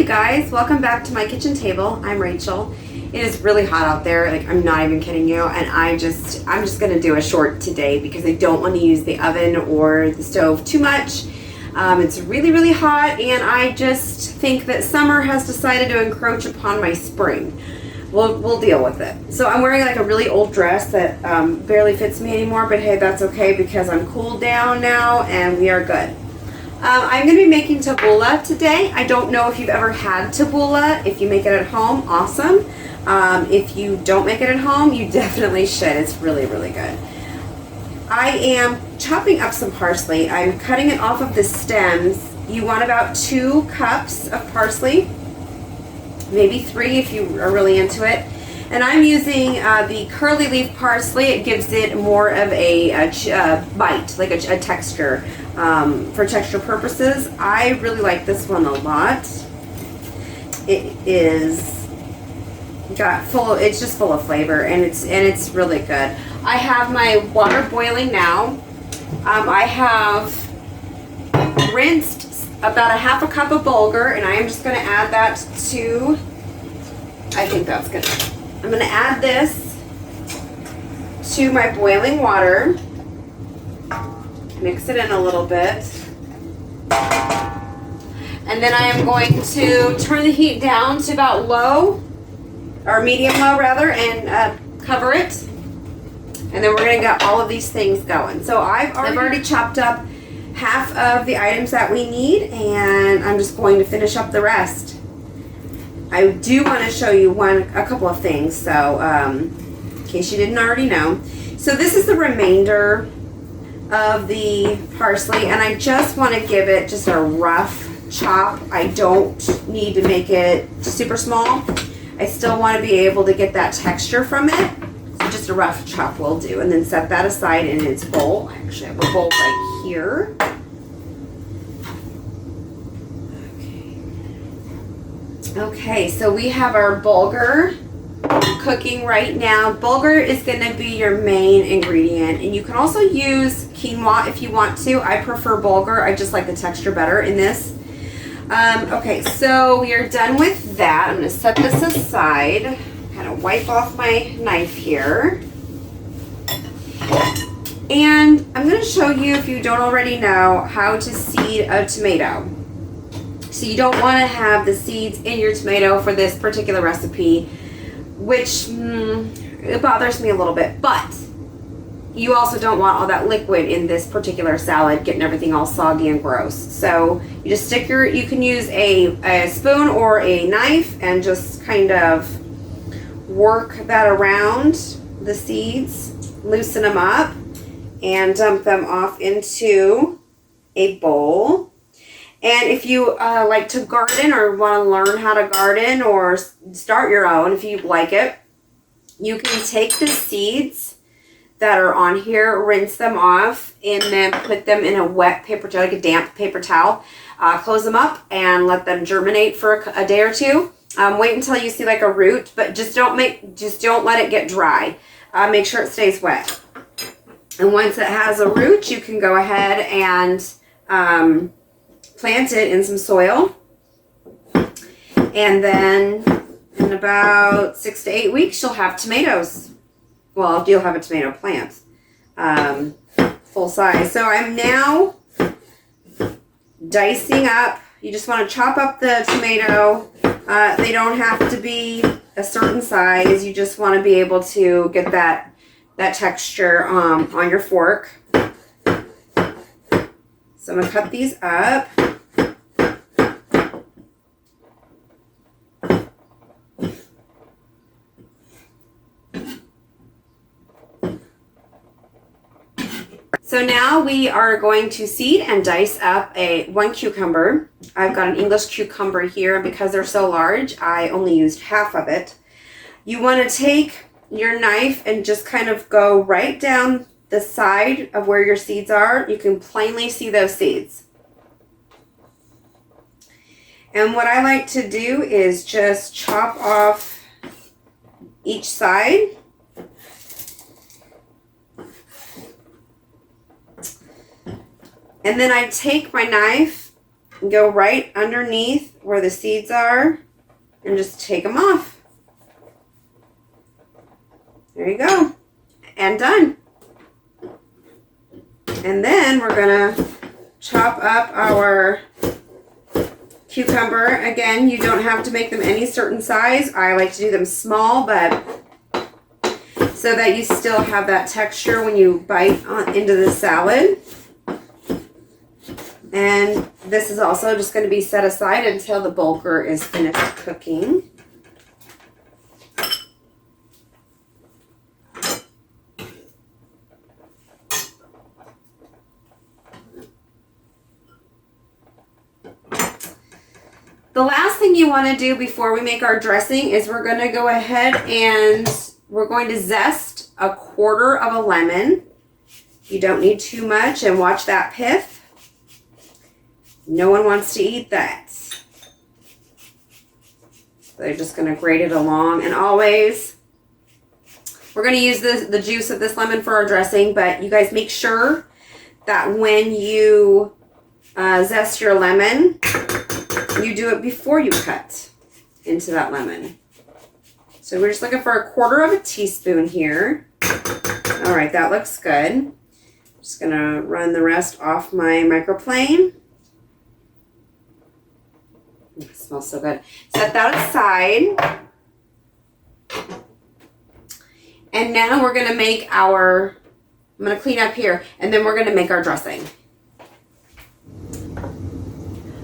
Guys, welcome back to my kitchen table. I'm Rachel. It is really hot out there, like I'm not even kidding you, and I'm just gonna do a short today because I don't want to use the oven or the stove too much. It's really hot, and I just think that summer has decided to encroach upon my spring. We'll deal with it. So I'm wearing like a really old dress that barely fits me anymore, but hey, that's okay because I'm cooled down now and we are good. I'm going to be making tabbouleh today. I don't know if you've ever had tabbouleh. If you make it at home, awesome. If you don't make it at home, you definitely should. It's really good. I am chopping up some parsley. I'm cutting it off of the stems. You want about 2 cups of parsley, maybe 3 if you are really into it. And I'm using the curly leaf parsley. It gives it more of a bite, like a texture. For texture purposes, I really like this one a lot. It's just full of flavor, and it's really good. I have my water boiling now. I have rinsed about a half a cup of bulgur, and I am just going to add that to. I think that's good. I'm going to add this to my boiling water. Mix it in a little bit. And then I am going to turn the heat down to about low, or medium low rather, and cover it. And then we're going to get all of these things going. So I've already chopped up half of the items that we need, and I'm just going to finish up the rest. I do want to show you a couple of things, so in case you didn't already know. So this is the remainder of the parsley, and I just want to give it just a rough chop. I don't need to make it super small. I still want to be able to get that texture from it. So just a rough chop will do, and then set that aside in its bowl. I actually have a bowl right here. Okay, so we have our bulgur cooking right now. Bulgur is going to be your main ingredient, and you can also use quinoa if you want to. I prefer bulgur. I just like the texture better in this. Okay, so we are done with that. I'm going to set this aside. Kind of wipe off my knife here. And I'm going to show you, if you don't already know, how to seed a tomato. So you don't want to have the seeds in your tomato for this particular recipe, which it bothers me a little bit, but you also don't want all that liquid in this particular salad getting everything all soggy and gross. So you just you can use a spoon or a knife and just kind of work that around the seeds, loosen them up, and dump them off into a bowl. And if you like to garden or want to learn how to garden or start your own, if you like it, you can take the seeds that are on here, rinse them off, and then put them in a wet paper towel, like a damp paper towel. Close them up and let them germinate for a day or two. Wait until you see like a root, but just don't let it get dry. Make sure it stays wet. And once it has a root, you can go ahead and plant it in some soil, and then in about 6 to 8 weeks you'll have tomatoes. Well, you'll have a tomato plant, full size. So I'm now dicing up. You just want to chop up the tomato. They don't have to be a certain size. You just want to be able to get that texture on your fork. So I'm going to cut these up. So now we are going to seed and dice up one cucumber. I've got an English cucumber here. Because they're so large, I only used half of it. You want to take your knife and just kind of go right down the side of where your seeds are. You can plainly see those seeds. And what I like to do is just chop off each side. And then I take my knife and go right underneath where the seeds are and just take them off. There you go. And done. And then we're going to chop up our cucumber. Again, you don't have to make them any certain size. I like to do them small, but so that you still have that texture when you bite into the salad. And this is also just going to be set aside until the bulgur is finished cooking. The last thing you want to do before we make our dressing is we're going to go ahead and we're going to zest a quarter of a lemon. You don't need too much, and watch that pith. No one wants to eat that. So they're just going to grate it along. And always, we're going to use the juice of this lemon for our dressing, but you guys make sure that when you zest your lemon, you do it before you cut into that lemon. So we're just looking for a quarter of a teaspoon here. All right, that looks good. Just gonna run the rest off my microplane. It smells so good. Set that aside. And now we're gonna make I'm gonna clean up here, and then we're gonna make our dressing.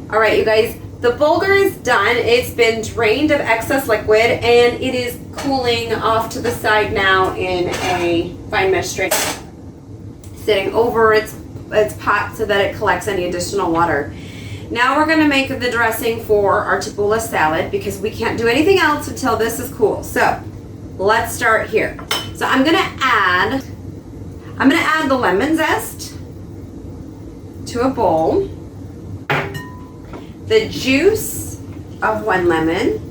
All right, you guys. The bulgur is done. It's been drained of excess liquid, and it is cooling off to the side now in a fine mesh strainer, sitting over its pot so that it collects any additional water. Now we're going to make the dressing for our tabbouleh salad because we can't do anything else until this is cool. So let's start here. So I'm going to add the lemon zest to a bowl. The juice of 1 lemon.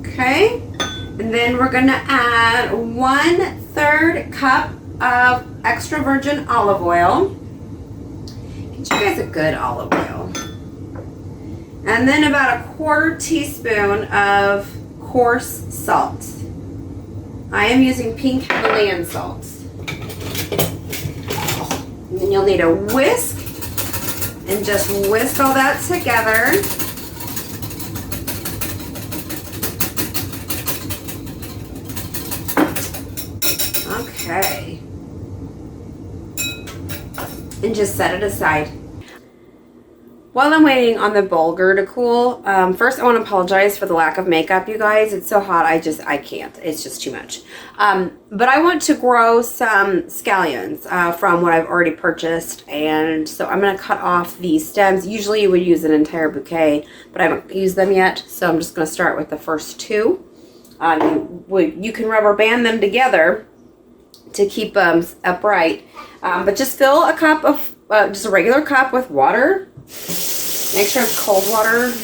Okay. And then we're going to add 1/3 cup of extra virgin olive oil. Get you guys a good olive oil. And then about 1/4 teaspoon of coarse salt. I am using pink Himalayan salt. And then you'll need a whisk. And just whisk all that together. Okay. And just set it aside. While I'm waiting on the bulgur to cool, first I want to apologize for the lack of makeup, you guys. It's so hot, I can't. It's just too much. But I want to grow some scallions from what I've already purchased. And so I'm going to cut off the stems. Usually you would use an entire bouquet, but I haven't used them yet. So I'm just going to start with the first 2. You can rubber band them together to keep them upright. But just fill a cup of, just a regular cup with water. Make sure it's cold water.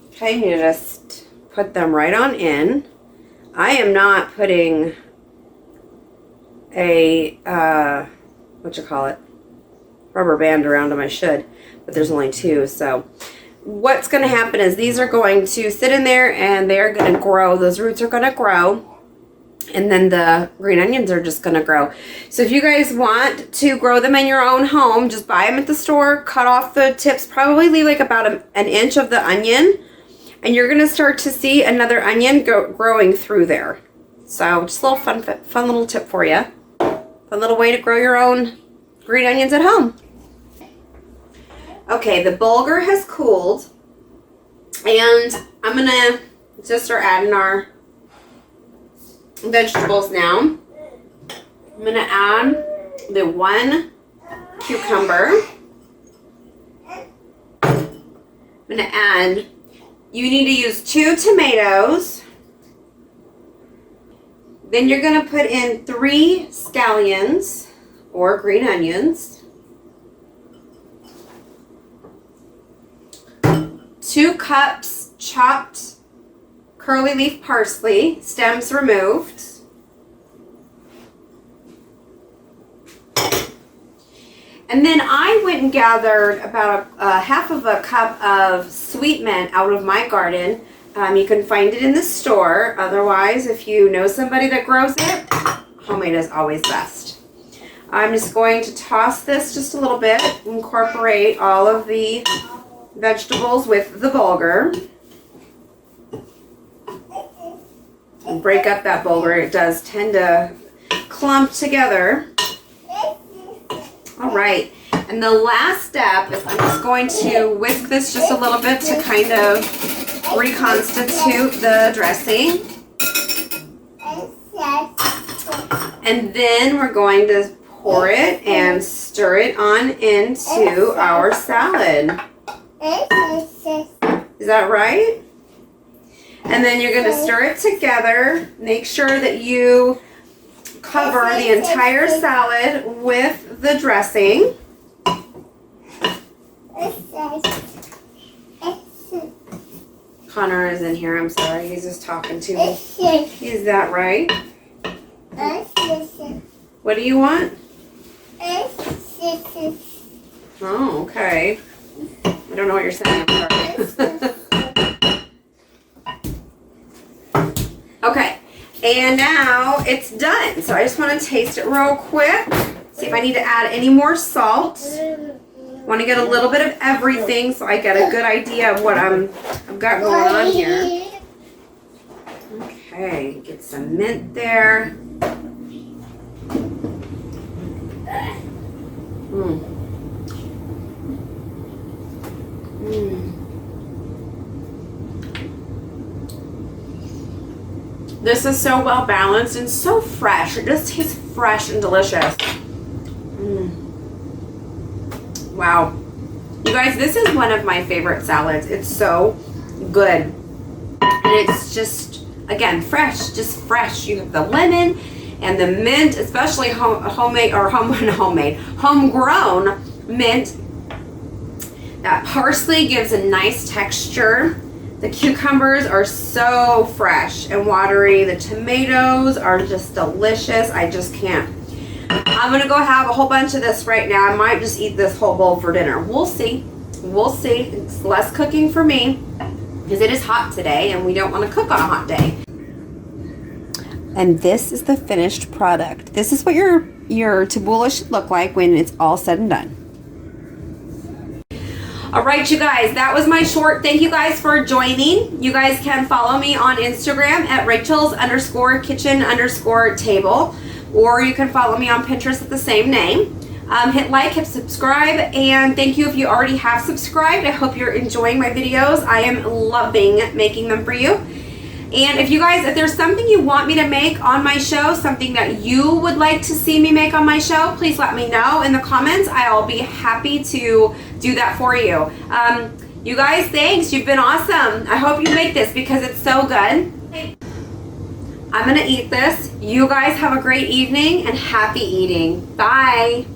Okay, you just put them right on in. I am not putting a, rubber band around them. I should, but there's only 2. So what's going to happen is these are going to sit in there and they're going to grow. Those roots are going to grow. And then the green onions are just going to grow. So if you guys want to grow them in your own home, just buy them at the store, cut off the tips, probably leave like about an inch of the onion. And you're going to start to see another onion growing through there. So just a little fun little tip for you. Fun little way to grow your own green onions at home. Okay, the bulgur has cooled. And I'm going to just start adding our vegetables now. I'm going to add the 1 cucumber. I'm going to add, you need to use 2 tomatoes. Then you're going to put in 3 scallions or green onions. 2 cups chopped curly leaf parsley, stems removed. And then I went and gathered about a half of a cup of sweet mint out of my garden. You can find it in the store. Otherwise, if you know somebody that grows it, homemade is always best. I'm just going to toss this just a little bit, incorporate all of the vegetables with the bulgur. And break up that bulgur. It does tend to clump together. All right, and the last step is I'm just going to whisk this just a little bit to kind of reconstitute the dressing. And then we're going to pour it and stir it on into our salad. Is that right? And then you're going to stir it together. Make sure that you cover the entire salad with the dressing. Connor is in here. I'm sorry. He's just talking to me. Is that right? What do you want? Oh, okay. I don't know what you're saying. I'm sorry. Okay. And now it's done. So I just want to taste it real quick. See if I need to add any more salt. Want to get a little bit of everything so I get a good idea of what I've got going on here. Okay, get some mint there. This is so well balanced and so fresh. It just tastes fresh and delicious. Wow. You guys, this is one of my favorite salads. It's so good. And it's just, again, fresh, just fresh. You have the lemon and the mint, especially homegrown mint. That parsley gives a nice texture. The cucumbers are so fresh and watery. The tomatoes are just delicious. I just can't. I'm going to go have a whole bunch of this right now. I might just eat this whole bowl for dinner. We'll see. We'll see. It's less cooking for me because it is hot today and we don't want to cook on a hot day. And this is the finished product. This is what your tabbouleh should look like when it's all said and done. All right, you guys, that was my short. Thank you guys for joining. You guys can follow me on Instagram at Rachel's_kitchen_table, or you can follow me on Pinterest at the same name. Hit like, hit subscribe, and thank you if you already have subscribed. I hope you're enjoying my videos. I am loving making them for you. And if there's something you want me to make on my show, something that you would like to see me make on my show, please let me know in the comments. I'll be happy to do that for you. You guys, thanks. You've been awesome. I hope you make this because it's so good. I'm going to eat this. You guys have a great evening and happy eating. Bye.